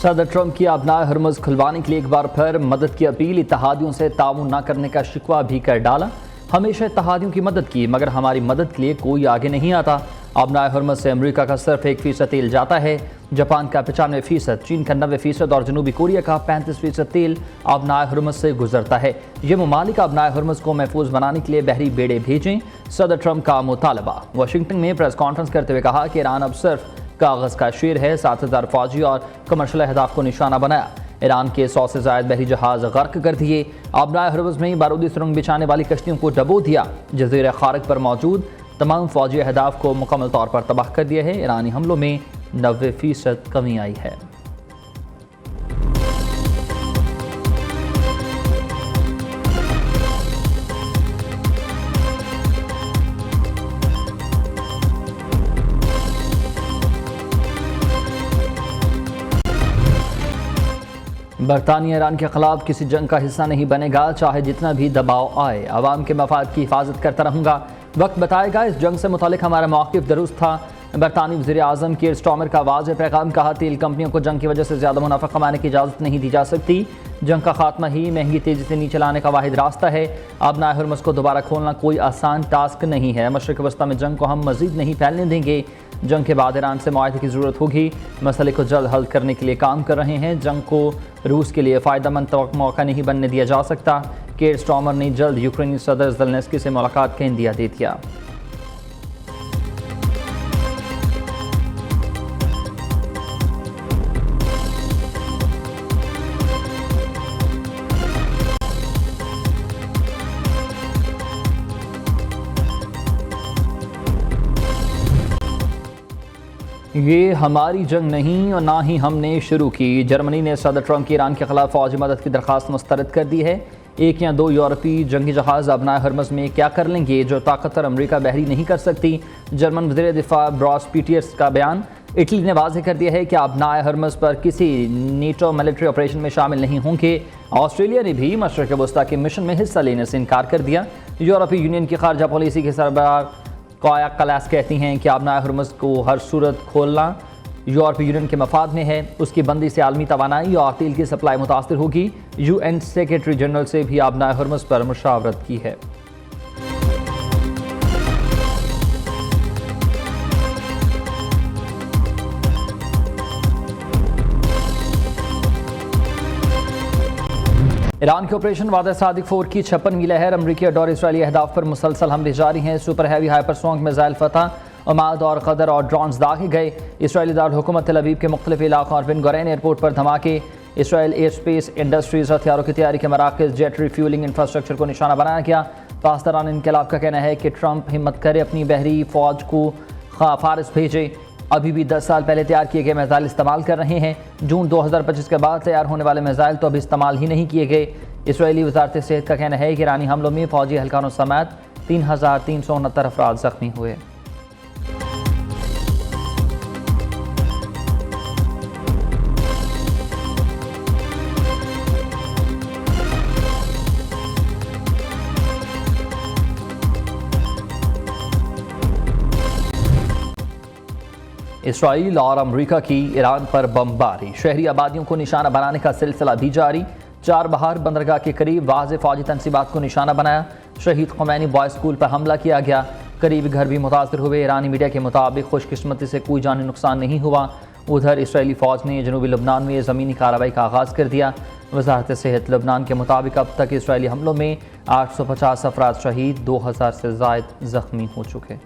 सदर ट्रंप की अपनाए हरमुज़ खुलवाने के लिए एक बार फिर मदद की अपील। इत्तेहादियों से ताउन न करने का शिकवा भी कर डाला। हमेशा इत्तेहादियों की मदद की मगर हमारी मदद के लिए कोई आगे नहीं आता। अपनाए हरमुज़ से अमरीका का सिर्फ 1% तेल जाता है, जापान का 95%, चीन का 90% और जनूबी कोरिया का 35% तेल अपनाए हरमुज़ से गुजरता है। ये ममालिक अपनाए हरमुज़ को महफूज बनाने के लिए बहरी बेड़े भेजें, सदर ट्रंप का मुतालबा। वाशिंगटन में प्रेस कॉन्फ्रेंस करते हुए कहा कि ईरान अब सिर्फ कागज़ का शेर है। 7000 फौजी और कमर्शियल अहदाफ को निशाना बनाया। ईरान के 100 से ज़ायद बहरी जहाज गर्क कर दिए। अपनाए हरमुज़ में बारूदी सुरंग बिछाने वाली कश्तियों को डबो दिया। जज़ीरा खारक पर मौजूद तमाम फौजी अहदाफ को मुकम्मल तौर पर तबाह कर दिया है। ईरानी हमलों में 90% कमी आई है। बरतानिया ईरान के खिलाफ किसी जंग का हिस्सा नहीं बनेगा, चाहे जितना भी दबाव आए। अवाम के मफाद की हिफाजत करता रहूँगा। वक्त बताएगा। इस जंग से मुतालिक हमारा मौक़िफ़ दुरुस्त था। बरतानी वज़ीर आज़म कीर स्टार्मर का वाज़ेह पैगाम। कहा, तेल कंपनियों को जंग की वजह से ज़्यादा मुनाफा कमाने की इजाज़त नहीं दी जा सकती। जंग का खात्मा ही महंगी तेज़ी से नीचे लाने का वाहिद रास्ता है। अपनाए हरमुज़ को दोबारा खोलना कोई आसान टास्क नहीं है। मशरिक़ वस्ता में जंग को हम मज़ीद नहीं फैलने देंगे। जंग के बाद ईरान से मुआहदे की ज़रूरत होगी। मसले को जल्द हल करने के लिए काम कर रहे हैं। जंग को रूस के लिए फ़ायदेमंद मौका नहीं बनने दिया जा सकता। कीर स्टार्मर ने जल्द यूक्रेनी सदर ज़ेलेंस्की से मुलाकात का इंदिया दे दिया। ये हमारी जंग नहीं और ना ही हमने शुरू की। जर्मनी ने सदर ट्रंप की ईरान के खिलाफ फौजी मदद की दरख्वास्त मुस्तरद कर दी है। 1 या 2 यूरोपीय जंगी जहाज अपनाए हरमुज़ में क्या कर लेंगे जो ताकतवर अमरीका बहरी नहीं कर सकती। जर्मन वज़ीर दिफा ब्रॉस पीटियर्स का बयान। इटली ने वाज़ेह कर दिया है कि अपनाए हरमुज़ पर किसी नेटो मिलिट्री ऑपरेशन में शामिल नहीं होंगे। ऑस्ट्रेलिया ने भी मशरिक़ वस्ता के मिशन में हिस्सा लेने से इनकार कर दिया। यूरोपीय यूनियन की खारजा पॉलिसी के सरबराह काया कलास कहती हैं कि अपनाए हरमुज़ को हर सूरत खोलना यूरोपीय यूनियन के मफाद में है। उसकी बंदी से आलमी तवानाई और तेल की सप्लाई मुतासर होगी। UN सेक्रेटरी जनरल से भी अपनाए हरमुज़ पर मुशावरत की है। ईरान के ऑपरेशन वादा सादिक 4 की 56वीं लहर। अमरीकी और इसराइली अहदाफ पर मुसलसल हमले जारी हैं। सुपर हैवी हाइपरसोनिक मिसाइल फतह, अमाद और कदर और ड्रोन्स दागे गए। इसराइली दारुल-हुकूमत तेल अवीव के मुख्तलिफ इलाकों और बिन गुरैन एयरपोर्ट पर धमाके। इसराइल एयर स्पेस इंडस्ट्रीज हथियारों की तैयारी के मराकज़, जेट रिफ्यूलिंग इंफ्रास्ट्रक्चर को निशाना बनाया गया। पासदारान इनकलाब का कहना है कि ट्रंप हिम्मत करे अपनी बहरी फ़ौज को फारिस भेजे। अभी भी 10 साल पहले तैयार किए गए मिसाइल इस्तेमाल कर रहे हैं। जून 2025 के बाद तैयार होने वाले मिसाइल तो अभी इस्तेमाल ही नहीं किए गए। इसराइली वज़ारत सेहत का कहना है कि ईरानी हमलों में फ़ौजी एहलकारों समेत 3369 अफराद ज़ख्मी हुए। इसराइल और अमरीका की ईरान पर बमबारी। शहरी आबादियों को निशाना बनाने का सिलसिला भी जारी। 4 बहार बंदरगाह के करीब वाज़े फौजी तनसीबात को निशाना बनाया। शहीद ख़ुमैनी बॉयज़ स्कूल पर हमला किया गया। करीबी घर भी मुतासर हुए। ईरानी मीडिया के मुताबिक खुशकिस्मती से कोई जानी नुकसान नहीं हुआ। उधर इसराइली फ़ौज ने जनूबी लबनान में ज़मीनी कार्रवाई का आगाज़ कर दिया। वज़ारत सेहत लबनान के मुताबिक अब तक इसराइली हमलों में 850 अफराद शहीद, 2000 से ज़ायद ज़ख्मी हो चुके।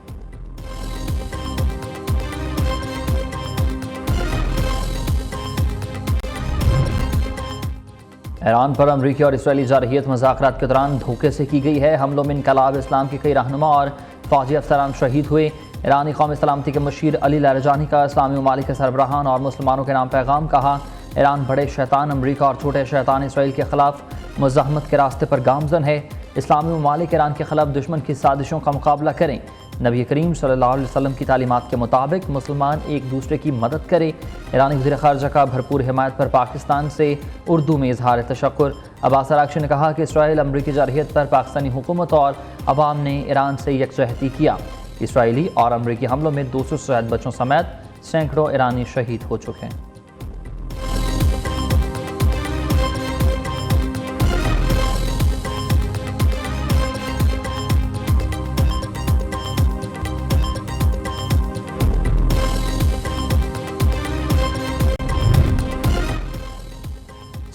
ईरान पर अमरीकी और इसराइली जारहियत मुज़ाकरात के दौरान धोखे से की गई है। हमलों में इनकलाब इस्लाम के कई रहनुमा और फ़ौजी अफसरान शहीद हुए। ईरानी कौमी सलामती के मशीर अली लारजानी का इस्लामी ममालिक के सरबराहान और मुसलमानों के नाम पैगाम। कहा, ईरान बड़े शैतान अमरीका और छोटे शैतान इसराइल के ख़िलाफ़ मुज़ाहमत के रास्ते पर गामज़न है। इस्लामी ममालिक ईरान के ख़िलाफ़ दुश्मन की साजिशों का मुकाबला करें। नबी करीम सल्लल्लाहु अलैहि वसल्लम की तालीमात के मुताबिक मुसलमान एक दूसरे की मदद करें। ईरानी वज़ीर ख़ारजा का भरपूर हिमायत पर पाकिस्तान से उर्दू में इजहार तशक्कुर। अब्बास अराग़ची ने कहा कि इसराइल अमरीकी जारहियत पर पाकिस्तानी हुकूमत और अवाम ने ईरान से यकजहती किया। इसराइली और अमरीकी हमलों में 200 से ज़ायद बच्चों समेत सैकड़ों ईरानी शहीद हो चुके हैं।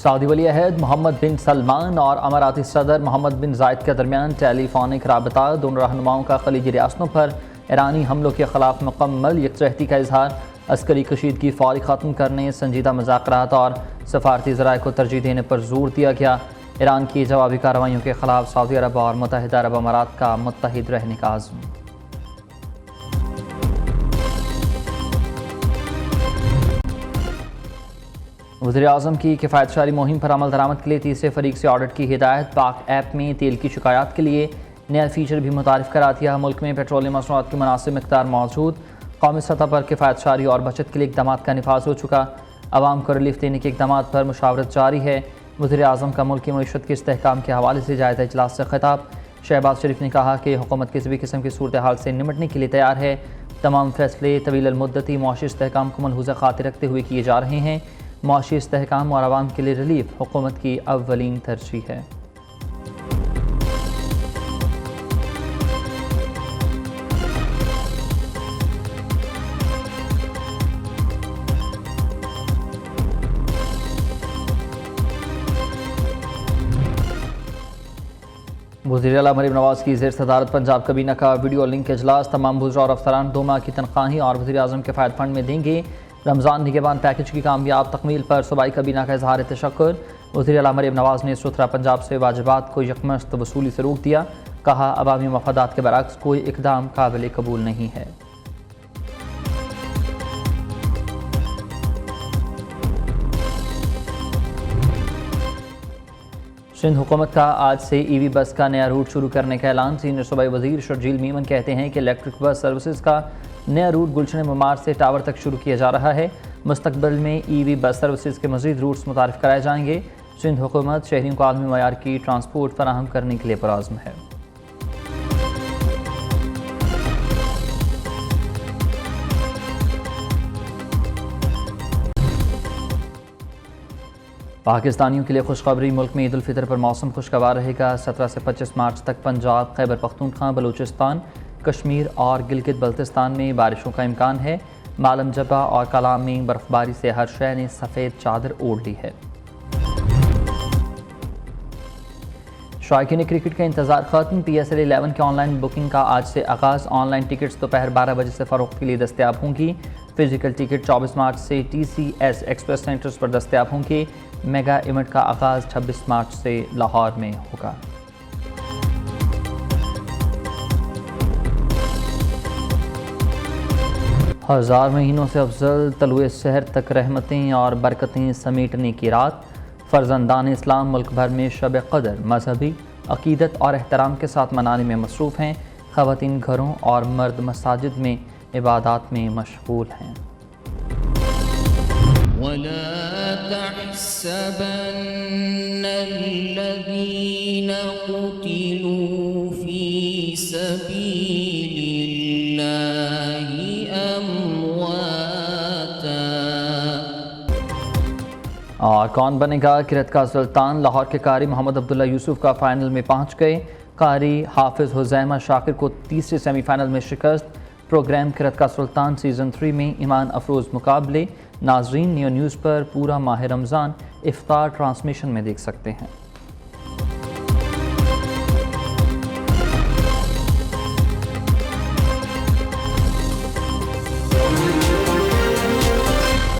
सऊदी वली अहद मोहम्मद बिन सलमान और अमाराती सदर मोहम्मद बिन जायद के दरमियान टेलीफोनिक राबता। दोनों रहनुमाओं का खलीजी रियासतों पर ईरानी हमलों के खिलाफ मुकम्मल यकजहती का इजहार, अस्करी कशीदगी फौरी ख़त्म करने, संजीदा मुज़ाकरात और सफारती ज़राए को तरजीह देने पर जोर दिया गया। ईरान की जवाबी कार्रवाइयों के खिलाफ सऊदी अरब और मुत्तहिदा अरब अमारात का मुत्तहिद रहने का आज़म। वज़ीर-ए-आज़म की किफ़ायतशारी मुहिम पर अमल दरामद के लिए तीसरे फरीक से ऑडिट की हिदायत। पाक ऐप में तेल की शिकायत के लिए नया फीचर भी मुतारिफ करा दिया। मुल्क में पेट्रोलियम मसनूआत की मुनासिब मिक़दार मौजूद। कौमी सतह पर किफ़ायतशारी और बचत के लिए इक़दाम का निफाज हो चुका। आवाम को रिलीफ देने के इक़दाम पर मुशावरत जारी है। वज़ीर-ए-आज़म का मुल्क की मईशत के इस्तेहकाम के हवाले से जायज़ा इजलास से खिताब। शहबाज शरीफ ने कहा कि हुकूमत किसी भी किस्म की सूरत हाल से निमटने के लिए तैयार है। तमाम फैसले तवील मुद्दती मुआशी इस्तेहकाम को मलहूज़ खातिर रखते हुए किए जा रहे हैं। मुआशी इस्तेहकाम और आवाम के लिए रिलीफ हुकूमत की अव्वलीन तरजीह है। वज़ीर आला मरीम नवाज़ की ज़ेर सदारत पंजाब कबीना का वीडियो लिंक इजलास। तमाम वज़रा और अफसरान 2 माह की तनख्वाही और वज़ीर-ए-आज़म के फ़ायद फंड में देंगे। रमज़ान निगहबान पैकेज की कामयाब तकमील पर सूबाई कबीना का इजहार तशक्कुर। वज़ीर आला मरीम नवाज़ ने सुथरा पंजाब से वाजिबात को यकमश्त वसूली से रोक दिया। कहा, अवामी मफादात के बरअक्स कोई इक़दाम काबिल कबूल नहीं है। सिंध हुकूमत का आज से ईवी बस का नया रूट शुरू करने का ऐलान। सीनियर सूबाई वज़ीर शर्जील मीमन कहते हैं कि इलेक्ट्रिक बस सर्विसेज का नया रूट गुलशन ममार से टावर तक शुरू किया जा रहा है। मुस्तकबिल में ईवी बस सर्विसेज के मज़ीद रूट्स मुतारिफ कराए जाएंगे। सिंध हुकूमत शहरियों को आलमी मयार की ट्रांसपोर्ट फराहम करने के लिए पुरअज़्म है। पाकिस्तानियों के लिए खुशखबरी। मुल्क में ईद उल फितर पर मौसम खुशगवार रहेगा। 17 से 25 मार्च तक पंजाब, खैबर पख्तूनख्वा, बलूचिस्तान, कश्मीर और गिलगित बल्तिस्तान में बारिशों का इम्कान है। मालम जबा और कलाम में बर्फबारी से हर शहर ने सफ़ेद चादर ओढ़ ली है। शौकीन क्रिकेट का इंतजार खत्म। PSL 11 के ऑनलाइन बुकिंग का आज से आगाज़। ऑनलाइन टिकट्स दोपहर 12 बजे से फ़रोख्त के लिए दस्तयाब होंगी। फिजिकल टिकट 24 मार्च से TCS एक्सप्रेस सेंटर्स पर दस्तयाब होंगे। मेगा इवेंट का आगाज़ 26 मार्च से लाहौर में होगा। हज़ार महीनों से अफजल तलुए शहर तक रहमतें और बरकतें समेटने की रात। फ़र्जंदान इस्लाम मुल्क भर में शब क़दर मजहबी अक़ीदत और एहतराम के साथ मनाने में मसरूफ़ हैं। ख़वातीन घरों और मर्द मसाजिद में इबादत में मशगूल हैं। और कौन बनेगा किरत का सुल्तान। लाहौर के कारी मोहम्मद अब्दुल्ला यूसुफ का फाइनल में पहुंच गए। कारी हाफिज़ हुज़ैमा शाकिर को तीसरे सेमीफाइनल में शिकस्त। प्रोग्राम किरत का सुल्तान सीज़न 3 में ईमान अफरोज़ मुकाबले। नाजरीन, नियो न्यूज़ पर पूरा माह रमज़ान इफ्तार ट्रांसमिशन में देख सकते हैं।